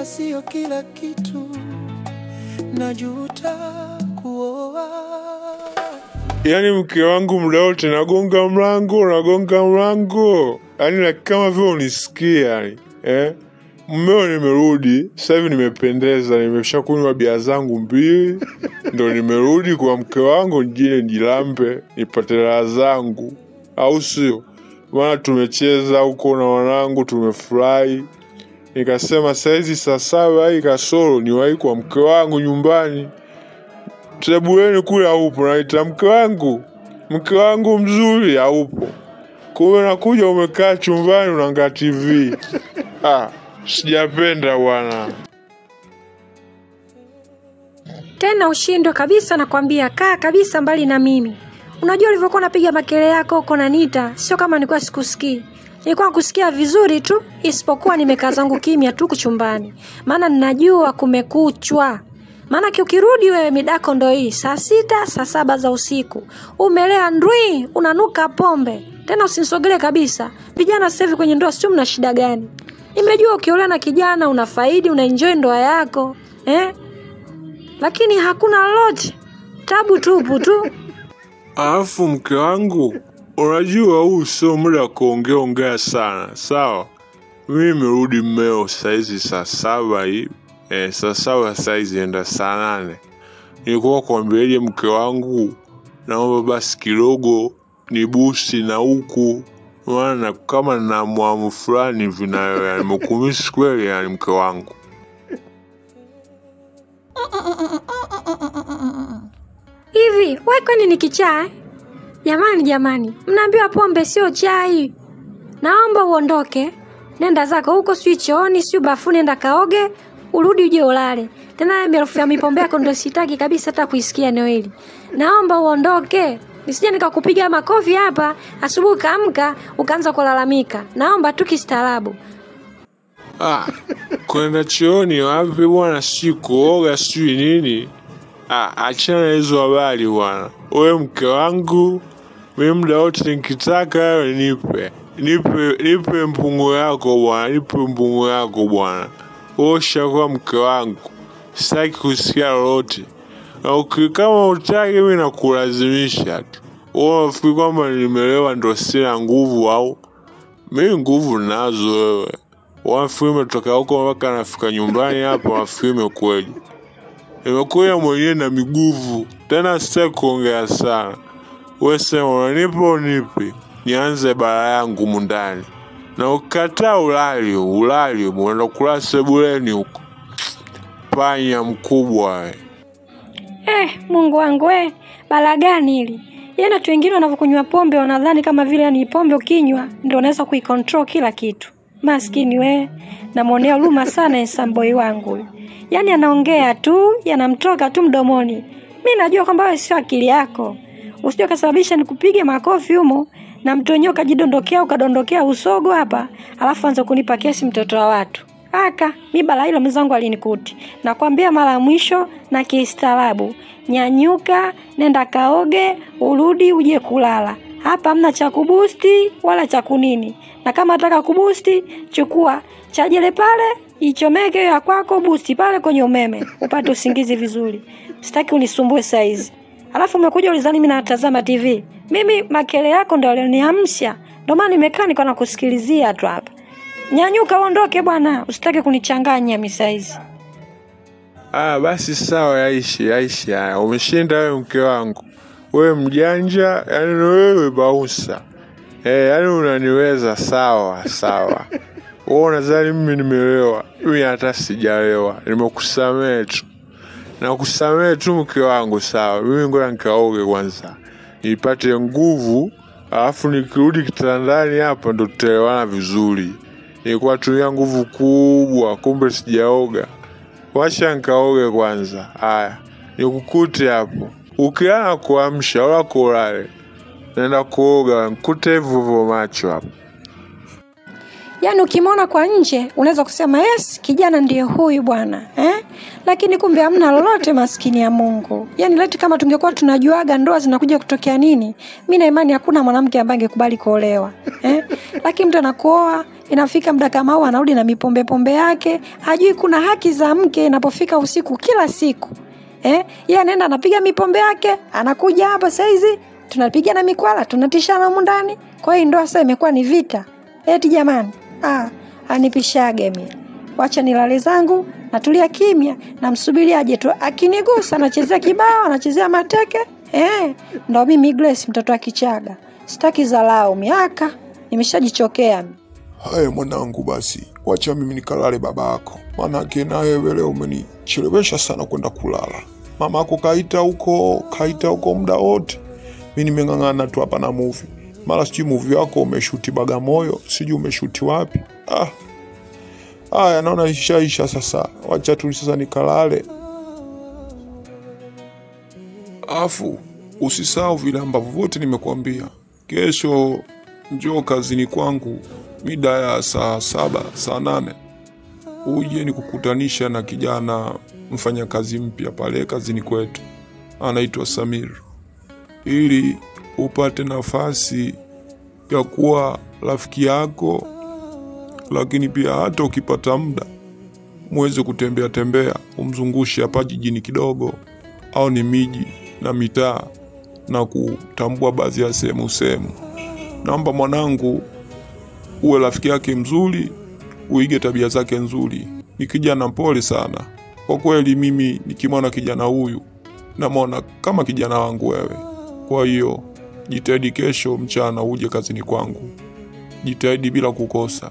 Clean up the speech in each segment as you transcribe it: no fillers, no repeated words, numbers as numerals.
Ndoa sio kila kitu, najuta kuoa. Yani mke wangu muda wote nagonga mlango. Yani kama vile unisikia yani. Mmeo nimerudi, sasa hivi nimependeza, nimeshakunywa bia zangu 2, ndo nimerudi kwa mke wangu njie nijilambe, nipate raha zangu. Au sio? Maana tumecheza huko na wanangu, tumefurahi. Nikasema saizi saa 7 kasoro niwahi kwa mke wangu nyumbani. Sebuleni kule haupo, naita mke wangu mzuri haupo. Kumbe nakuja umekaa chumbani unaangalia TV. Sijapenda bwana. Tena ushindwe kabisa, nakwambia kaa kabisa mbali na mimi. Unajua ulivyokuwa unapiga makele yako huko na Nita, sio kama nilikuwa sikusikii. Nilikuwa nakusikia vizuri tu, isipokuwa nimekaa zangu kimya tu kuchumbani. Maana ninajua kumekuchwa. Maana ukirudi wewe midako ndo hii, saa 6, saa 7 za usiku. Umelea ndui, unanuka pombe. Tena usinisogelee kabisa. Vijana sasa hivi kwenye ndoa sio mna shida gani? Nimejua ukiolewa na kijana unafaidi, unaenjoy ndoa yako. Lakini hakuna lolote. Tabu tupu tu. Alafu mke wangu, unajua huu sio muda kuongea sana, sawa? Mimi nimerudi mmeo saizi saa 7 hivi. Saa 7 saizi enda saa 8. Nilikuwa kwambiaje mke wangu, naomba basi kidogo nibusi na huku. Maana kama na mwamu fulani vinayo yani mkumisi kweli yani mke wangu. Hivi, wewe kwani ni kichaa? Jamani, mnaambiwa pombe sio chai. Naomba uondoke. Nenda zako huko chooni, bafuni, nenda kaoge, urudi uje ulale. Tena harufu ya mipombe yako ndio sitaki kabisa hata kuisikia eneo hili. Naomba uondoke. Nisije nikakupiga makofi hapa, asubuhi kaamka ukaanza kulalamika. Naomba tu kistaarabu. Kwenda chooni wapi bwana, si kuoga si nini? Achana hizo habari bwana. Wewe mke wangu, mimi muda wote nikitaka nipe mpungo yako bwana. Osha kwa mke wangu. Sitaki kusikia lolote. Na kama utaki mimi nakulazimisha tu. Unafikiri kwamba nimelewa ndo sina nguvu au? Mimi nguvu nazo wewe. Wafikiri umetoka huko mpaka nafika nyumbani hapa, wafikiri kweli. Nimekuja mwenyewe na miguvu. Tena sitaki kuongea sana. Wewe sema unanipe. Nianze bara yangu mundani. Na ukataa ulali, unaenda kula sebuleni huko. Panya mkubwa wewe. Mungu wangu bala gani hili? Yana watu wengine wanavyokunywa pombe wanadhani kama vile ni pombe ukinywa ndio unaweza kuicontrol kila kitu. Maskini namuonea huruma sana Ensamboi wangu. Yaani anaongea tu, yanamtoka tu mdomoni. Mimi najua kwamba wewe sio akili yako. Usije kasababisha nikupige makofi humo na mtonyo kajidondokea ukadondokea usogo hapa, alafu anza kunipa kesi mtoto wa watu. Mimi bala hilo mzangu alinikuti. Nakwambia mara mwisho na kistaarabu. Nyanyuka, nenda kaoge, urudi uje kulala. Hapa hamna cha kubusti wala cha kunini. Na kama nataka kubusti, chukua chajele pale, ichomeke ya kwako busti pale kwenye umeme. Upate usingizi vizuri. Sitaki unisumbue saizi. Alafu umekuja ulizani mimi natazama TV. Mimi makele yako ndio alioniamsha. Ndio maana nimekaa niko nakusikilizia tu hapa. Nyanyuka uondoke bwana, usitake kunichanganya mimi saizi. Basi sawa, yaishi. Umeshinda wewe mke wangu. Wewe mjanja, yani wewe bausa. Yani unaniweza sawa. Wewe unadhani mimi nimelewa? Mimi hata sijalewa. Nimekusamehe tu. Nakusamehe tu mke wangu, sawa. Mimi ngoja nikaoge kwanza. Nipate nguvu, alafu nikirudi kitandani hapa ndo tutaelewana vizuri. Nilikuwa tumia nguvu kubwa, kumbe sijaoga. Wacha nikaoge kwanza. Haya, nikukute hapo. Ukiana kuamsha wala kulale. Nenda kuoga, nikute hivyo macho hapo. Yaani ukimwona kwa nje unaweza kusema yes, kijana ndiye huyu bwana, Lakini kumbe hamna lolote, maskini ya Mungu. Yaani leti kama tungekuwa tunajuaga ndoa zinakuja kutokea nini, mimi na imani hakuna mwanamke ambaye angekubali kuolewa. Lakini mtu anakuoa, inafika muda kama huo anarudi na mipombe yake, hajui kuna haki za mke inapofika usiku kila siku. Yeye anaenda anapiga mipombe yake, anakuja hapa saizi tunapiga na mikwala, tunatishana humu ndani. Kwa hiyo ndoa sasa imekuwa ni vita. Eti jamani, anipishage mimi. Wacha nilale zangu, natulia kimya, namsubiria aje tu. Akinigusa anachezea kibao, anachezea mateke. Ndio mimi Grace mtoto wa Kichaga. Sitaki zalao miaka, nimeshajichokea. Haya mwanangu, basi wacha mimi nikalale babako. Maana na wewe leo umenichelewesha sana kwenda kulala. Mama yako kaita huko muda wote. Mimi nimengangana tu hapa na movie. Mara sijui movie yako umeshuti Bagamoyo, sijui umeshuti wapi. Haya naona ishaisha sasa. Wacha tu sasa nikalale. Afu usisahau vile ambavyo vote nimekuambia. Kesho njoo kazini kwangu mida ya saa 7, saa 8. Uje nikukutanisha na kijana mfanya kazi mpya pale kazini kwetu. Anaitwa Samir. Ili upate nafasi ya kuwa rafiki yako, lakini pia hata ukipata muda muweze kutembea umzungushe hapa jijini kidogo, au ni miji na mitaa, na kutambua baadhi ya sehemu. Naomba mwanangu uwe rafiki yake mzuri, uige tabia zake nzuri. Ni kijana mpole sana. Kwa kweli mimi nikimwona kijana huyu namuona kama kijana wangu wewe. Kwa hiyo jitahidi kesho mchana uje kazini kwangu. Jitahidi bila kukosa.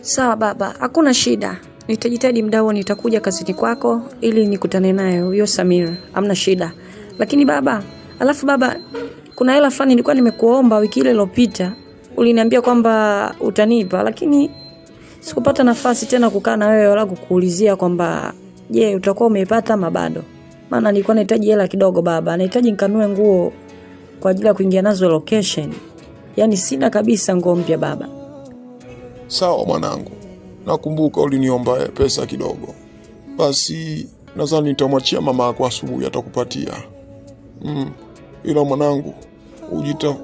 Sawa baba, hakuna shida. Nitajitahidi muda huo nitakuja kazini kwako ili nikutane naye huyo Samir. Hamna shida. Lakini baba, alafu baba, kuna hela fulani nilikuwa nimekuomba wiki ile iliyopita. Uliniambia kwamba utanipa, lakini sikupata nafasi tena kukaa na wewe wala kukuulizia kwamba je, utakuwa umeipata ama bado. Maana nilikuwa nahitaji hela kidogo baba. Nahitaji nikanue nguo kwa ajili ya kuingia nazo location. Yaani sina kabisa nguo mpya baba. Sawa mwanangu. Nakumbuka uliniomba pesa kidogo. Basi nadhani nitamwachia mama yako asubuhi atakupatia. Ila mwanangu,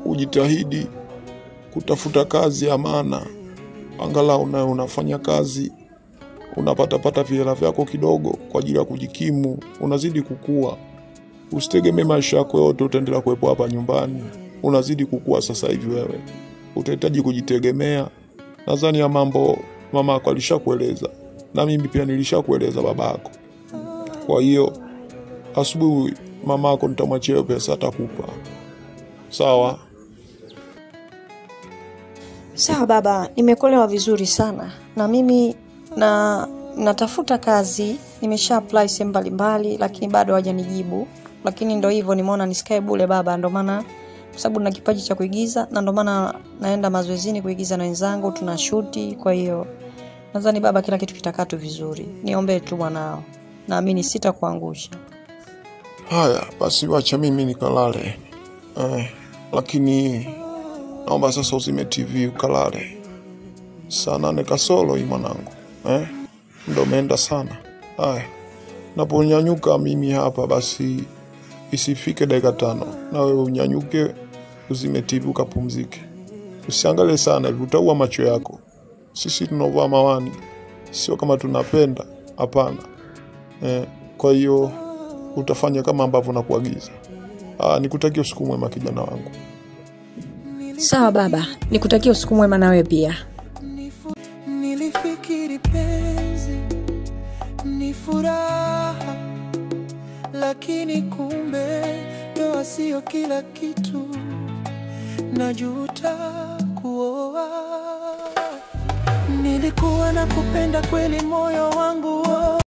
ujitahidi kutafuta kazi ya maana. Angalau unafanya kazi, unapata vihela vyako kidogo kwa ajili ya kujikimu, unazidi kukua. Usitegemee maisha yako yote utaendelea kuwepo hapa nyumbani. Unazidi kukua sasa hivi wewe. Utahitaji kujitegemea. Nadhani ya mambo mama yako alishakueleza, na mimi pia nilishakueleza babako. Kwa hiyo asubuhi mama yako nitamwachia pesa atakupa. Sawa? Sawa baba, nimekuelewa vizuri sana. Na mimi natafuta kazi, nimesha apply sehemu mbalimbali lakini bado hawajanijibu. Lakini ndio hivyo, nimeona nisikae bure baba, ndio maana kwa sababu nina kipaji cha kuigiza, na ndio maana naenda mazoezini kuigiza na wenzangu, tunashuti. Kwa hiyo nadhani baba kila kitu kitakaa tu vizuri. Niombe tu mwanao. Naamini sitakuangusha. Haya, basi wacha mimi nikalale. Lakini naomba sasa uzime TV ukalale. Saa 8 kasoro hii mwanangu. Ndio umeenda sana. Haya. Naponyanyuka mimi hapa basi isifike dakika 5. Na wewe unyanyuke uzime TV ukapumzike. Usiangalie sana, utaua macho yako. Sisi tunovaa mawani. Sio kama tunapenda, hapana. Kwa hiyo utafanya kama ambavyo nakuagiza. Nikutakia usiku mwema kijana wangu. Sawa baba, nikutakia usiku mwema na wewe pia. Nilifikiri penzi ni furaha, lakini kumbe ndoa sio kila kitu. Najuta kuoa. Nilikuwa nakupenda kweli, moyo wangu